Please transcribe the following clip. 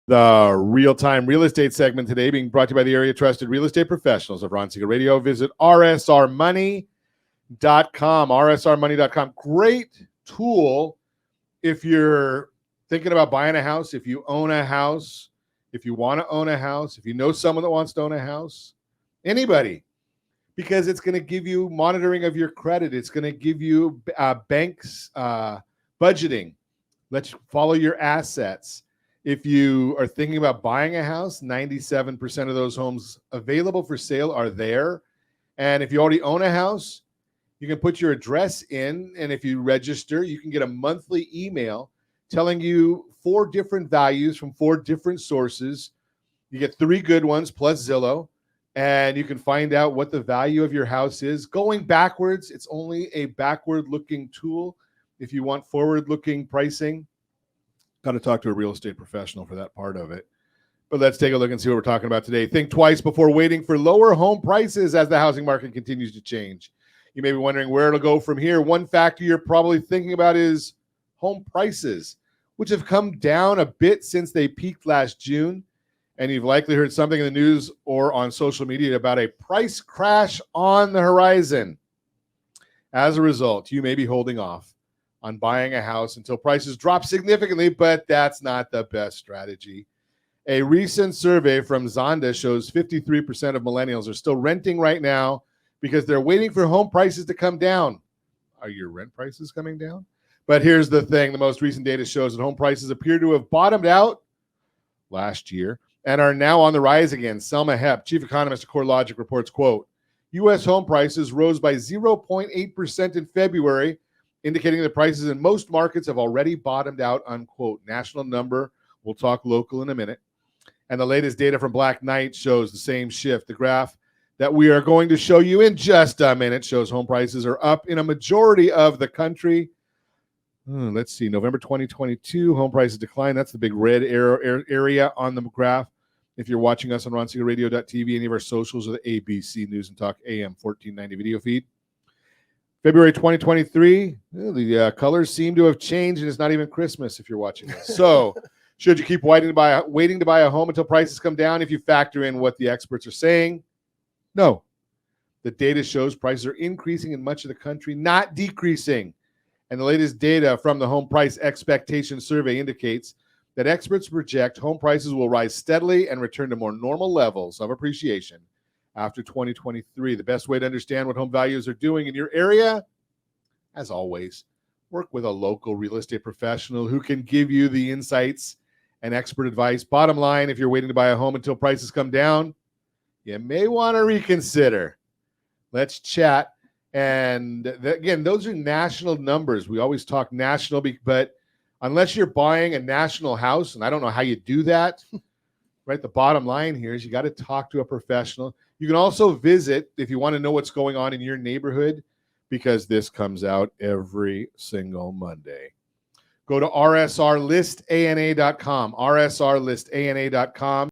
The real-time real estate segment today being brought to you by the area trusted real estate professionals of Ron Siegel Radio. Visit rsrmoney.com, rsrmoney.com. Great tool if you're thinking about buying a house, if you own a house, if you want to own a house, if you know someone that wants to own a house, anybody, because it's going to give you monitoring of your credit. It's going to give you banks budgeting. Let's follow your assets. If you are thinking about buying a house, 97% of those homes available for sale are there. And if you already own a house, you can put your address in. And if you register, you can get a monthly email telling you 4 different values from 4 different sources. You get 3 good ones plus Zillow. And you can find out what the value of your house is. Going backwards, it's only a backward-looking tool. If you want forward-looking pricing, got to talk to a real estate professional for that part of it. But let's take a look and see what we're talking about today. Think twice before waiting for lower home prices as the housing market continues to change. You may be wondering where it'll go from here. One factor you're probably thinking about is home prices, which have come down a bit since they peaked last June. And you've likely heard something in the news or on social media about a price crash on the horizon. As a result, you may be holding off on buying a house until prices drop significantly, but that's not the best strategy. A recent survey from Zonda shows 53% of millennials are still renting right now because they're waiting for home prices to come down. Are your rent prices coming down? But here's the thing. The most recent data shows that home prices appear to have bottomed out last year and are now on the rise again. Selma Hepp, chief economist at CoreLogic, reports, quote, U.S. home prices rose by 0.8% in February, indicating that prices in most markets have already bottomed out, unquote. National number. We'll talk local in a minute. And the latest data from Black Knight shows the same shift. The graph that we are going to show you in just a minute shows home prices are up in a majority of the country. Let's see. November 2022, home prices declined. That's the big red area on the graph. If you're watching us on RonSiegelRadio.tv, any of our socials, or the ABC News and Talk AM 1490 video feed. February 2023, the colors seem to have changed, and it's not even Christmas if you're watching this. So should you keep waiting to buy a home until prices come down if you factor in what the experts are saying? No. The data shows prices are increasing in much of the country, not decreasing. And the latest data from the Home Price Expectation Survey indicates that experts project home prices will rise steadily and return to more normal levels of appreciation after 2023. The best way to understand what home values are doing in your area, as always, work with a local real estate professional who can give you the insights and expert advice. Bottom line, if you're waiting to buy a home until prices come down, you may want to reconsider. Let's chat. And again, those are national numbers. We always talk national, but unless you're buying a national house, and I don't know how you do that, right? The bottom line here is you got to talk to a professional. You can also visit if you want to know what's going on in your neighborhood, because this comes out every single Monday. Go to rsrlistana.com, rsrlistana.com.